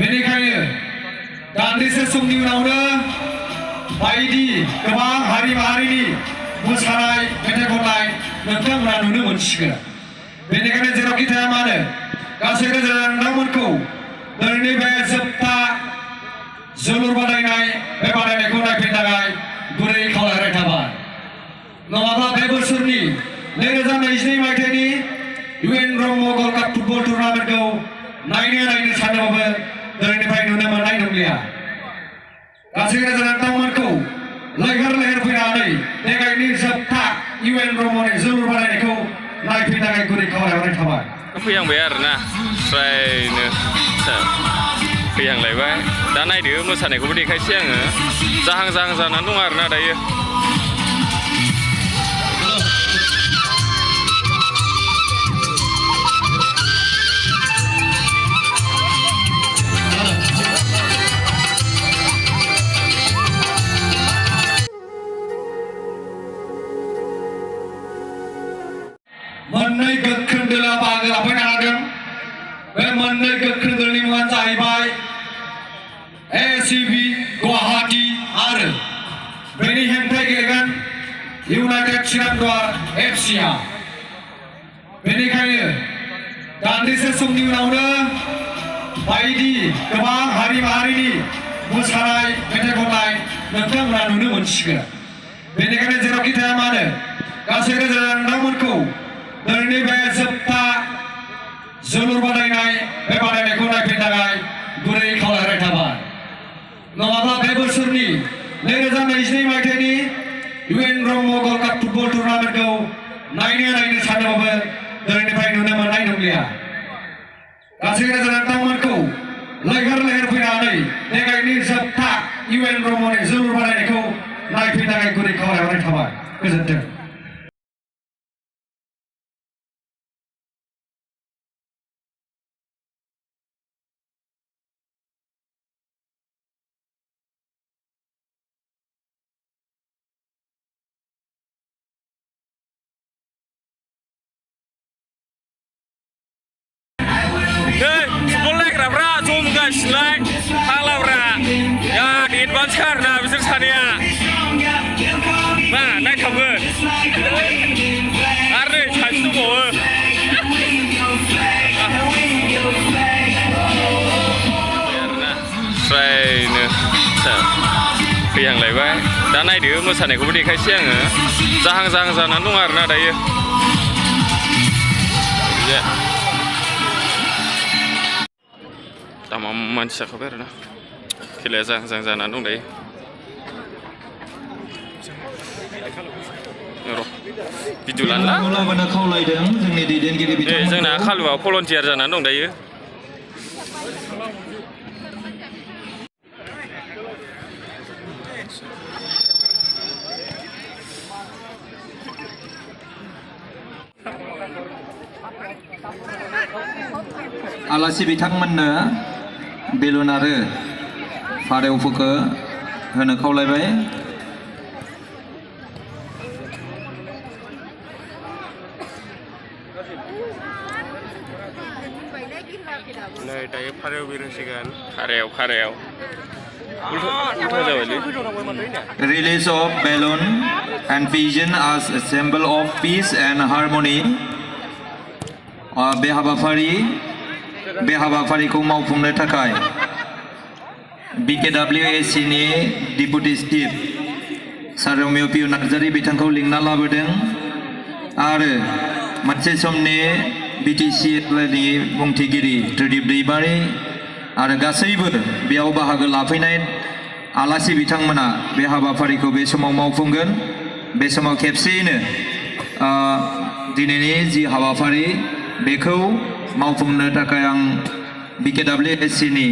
बेनिखायनो दान्दिसे समनि उनावनो बायदि गोबां हारि माहारिनि मोसानाय मेथाइ खननाय नोंथांमोना नुनो मोनसिगोन। बेनिखायनो जेरावखि थाया मानो गासै रायजो नोंथांमोनखौ दिनैनि बे जोबथा जोलुर बादायनाय बे बादायनायखौ नायफैनो थाखाय गुरै खावलायनाय थाबाय। नङाब्ला बे बोसोरनि 2022 मायथाइनि UN Brahma world cup football टुर्नामेन्टखौ नायनो सानोबाबो दिनैनिफ्राय नुनो मोननाय नंलिया। गासै रायजो नोंथांमोनखौ लैहोर फैनानै देग्लायनि जोबथा UN ब्रह्मनि जोलुर बादायनायखौ नायफैनो थाखाय गुरै खावलायहरनाय थाबाय। फैहांबाय आरोना फ्रायनो फैहांलायबाय। दा नायदो मोसानायखौबो देखायसै आङो। जाहां जानानै दं आरोना दायो। मोननै गोख्रों दोला बाहागो लाफैनो हादों। बे मोननै गोख्रों दोलनि मुङानो जाहैबाय ACB गुवाहाटी आरो बेनि हेंथायै गेलेगोन इउनाइटेड चिरांदुवार FC-आ। बेनिखायनो दान्दिसे समनि उनावनो बायदि गोबां हारि माहारिनि मोसानाय मेथाइ खननाय नोंथांमोना नुनो मोनसिगोन। बेनिखायनो जेरावखि थाया मानो गासै रायजो नोंथांमोनखौ दिनैनि बे जोबथा जोलुर बादायनाय बे बादायनायखौ नायफैनो थाखाय गुरै खावलायनाय थाबाय। नङाब्ला बे बोसोरनि 2022 मायथाइनि UN Brahma world cup football टुर्नामेन्टखौ नायनो सानोबाबो दिनैनिफ्राय नुनो मोननाय नंलिया। गासै रायजो नोंथांमोनखौ लैहोर फैनानै देग्लायनि जोबथा UN ब्रह्मनि जोलुर बादायनायखौ नायफैनो थाखाय गुरै खावलायहरनाय थाबाय। गोजोन्थों। फुटबल नायग्राफ्रा जमगासिनोलाय फाग्लाफ्रा बिराद एडभान्स आरोना बिसोर सानैया। मा नायथाबगोन आरो नै सासे दंबावो। फ्रायनो फैहांलायबाय। दा नायदो मोसानायखौबो देखायसै आङो। जाहां जानानै दं आरोना दायो। दामा मानसि जाखाबाय आरोना खेलाया जाहां जानानै दं दायो। र' भिडिअ लानोला जोंना खालुआ भलन्टियार जानानै दं दायो। आलासि बिथांमोननो बेलुन आरो फारेवफोरखौ होनो खावलायबाय। नै दायो फारेव बिरहोसिगोन। फारेव उल्था जाबायलै। Release of balloon and pigeon as a symbol of peace and harmony. बे हाबाफारिखौ मावफुंनो थाखाय BKWAC नि डिपुटि चिफ सार रमिय' पि नार्जारि बिथांखौ लिंना लाबोदों आरो मोनसे समनि BTC नि बुंथिगिरि त्रिदिप दैमारि आरो गासैबो बेयाव बाहागो लाफैनाय आलासि बिथांमोना बे हाबाफारिखौ बे समाव मावफुंगोन। बे समाव खेबसेयैनो दिनैनि जि हाबाफारि बेखौ मावफुंनो थाखाय आं BKWAC नि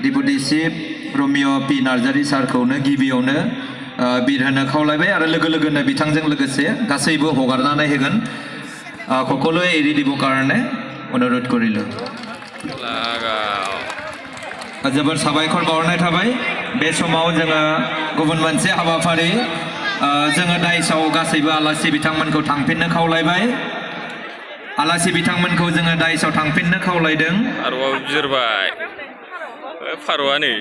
deputy chief Romeo' P Narzary सारखौनो गिबियावनो बिरहोनो खावलायबाय आरो लोगोनो बिथांजों लोगोसे गासैबो हगारनानै होगोन। সকলোৱে এৰি দিব কাৰণে অনুৰোধ কৰিলোঁ। जोबोर साबायखर बावनाय थाबाय। बे समाव जोङो गुबुन मोनसे हाबाफारि जोङो दाइसआव गासैबो आलासि बिथांमोनखौ थांफिननो खावलायबाय। आलासि बिथांमोनखौ जोङो दाइसआव थांफिननो खावलायदों। आरोबाव बिजिरबाय फारौआ नै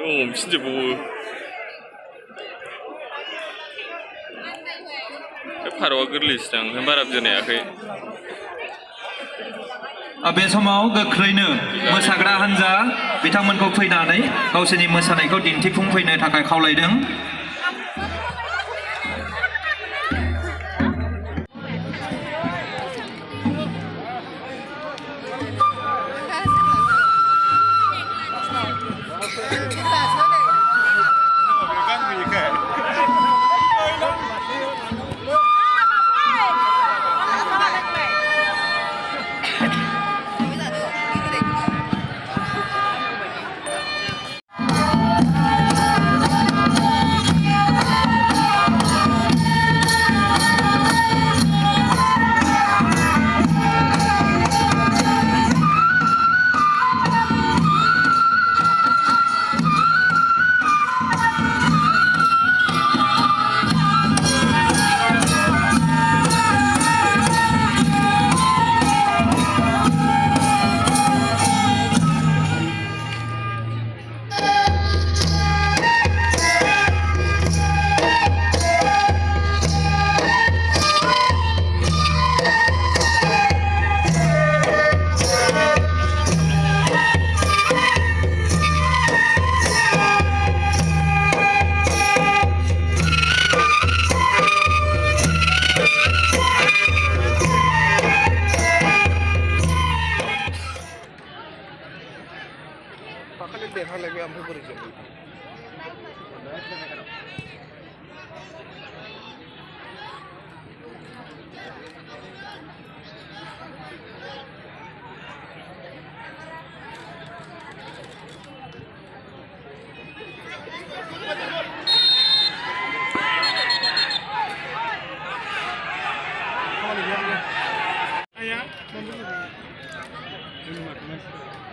हमफिनजोबबावो फारौआ गोरलैसो दां ओमफ्राय बारा बुरजा नायाखै बे समाव गोख्रैनो मोसाग्रा हान्जा बिथांमोनखौ फैनानै गावसोरनि मोसानायखौ दिन्थिफुंफैनो थाखाय खावलायदों Derha lagi ambil berizin.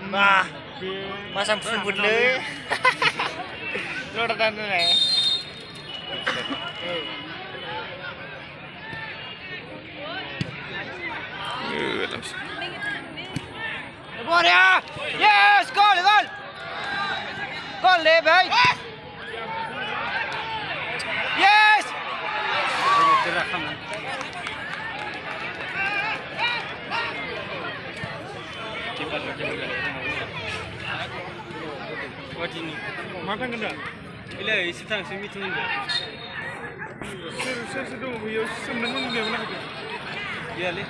Nah, masang sebut le. Lo datang tu ni. Bodo ya. Yes, gol, gol. Gol le, baik. Yes. Makan kena? Bila istang semi tu ni. Saya tu dia sebenarnya dia mana tu? Ya le.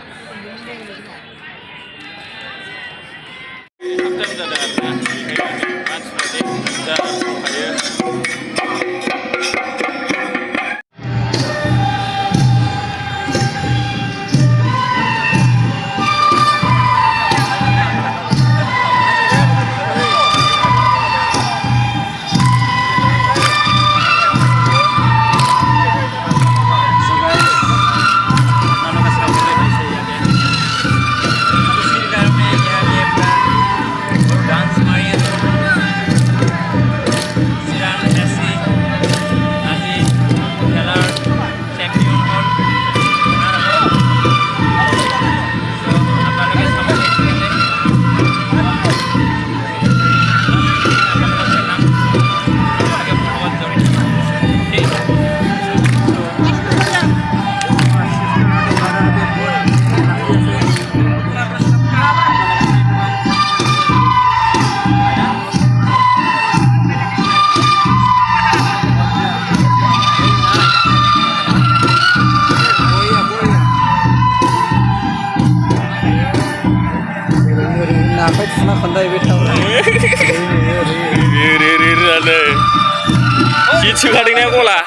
Situ kadangnya kola.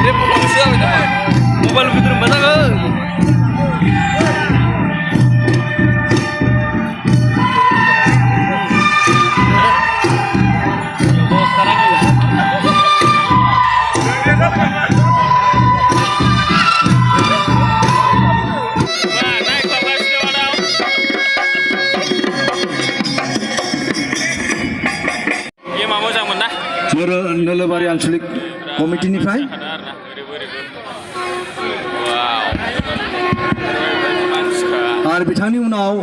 Dia potong siapa itu? Mobile betul mana ke? नोलोबारि आन्चलिक कमिटिनिफ्राय आरो बिथांनि उनाव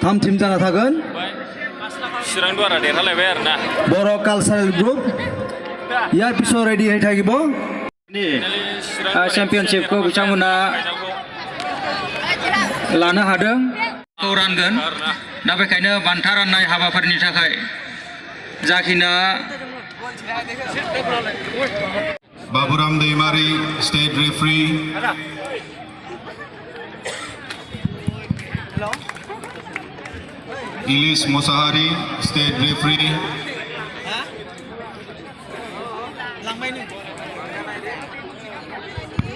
थाम team जाना थागोन चिरां दुवारा देरहालायबाय आरो ना बर' cultural group यार पिछाव ready है थागिब चेम्पियनशिपखौ बिथांमोना लानो हादों खौ रानगोन दा बेखायनो बान्था राननाय हाबाफारिनि थाखाय जाखिना Baburam Deimari, state referee. Ilis Mosahari, state referee.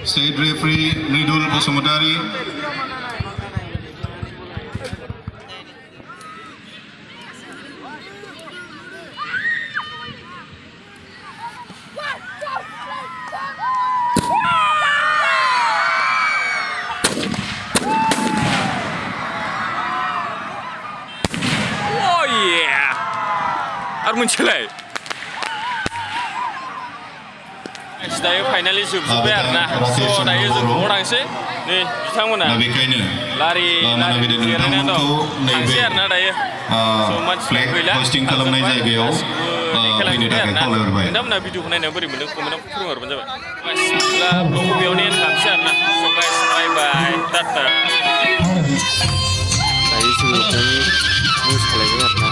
State referee Ridul Bosumutari. आरो मोनसेलाय दायो फाइनालि जोबजोब्बाय आरो ना स' दायो जों न'आव थांसै नै बिथांमोना लारि लारि जिरायना दं थांसै आरो ना दायो स' मानसिफ्रा गैला खालामनाय जायगायाव फैनो थाखाय खावलायहरबाय नोंथांमोना भिडिअखौ नायनायाव बोरै मोनदों कमेन्टआव फोरमायहरबानो जाबाय सिख्ला ब्लगखौ बेयावनो एन्ड खालामसै आरो ना स' गाइस बाय बाय टाटा दायो जों मोसालायबाय आरो ना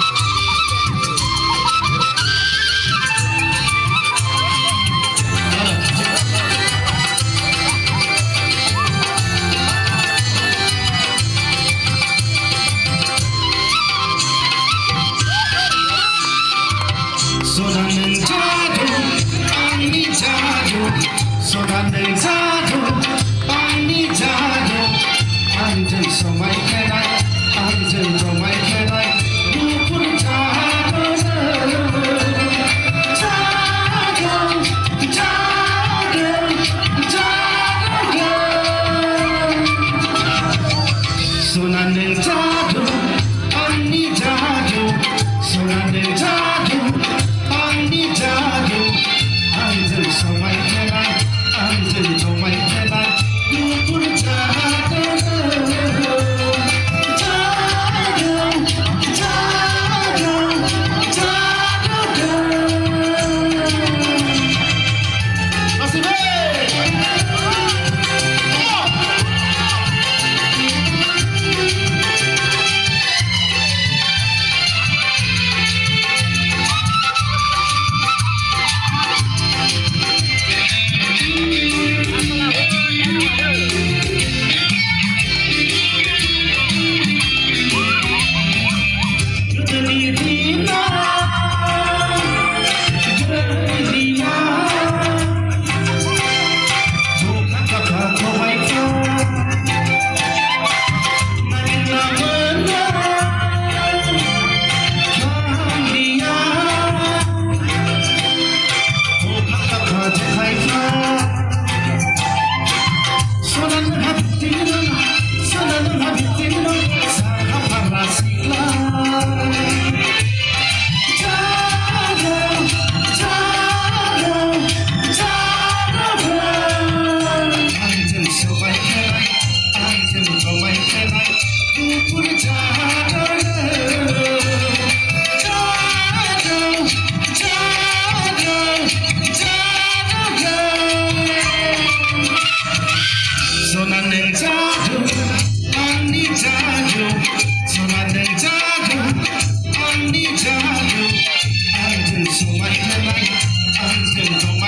So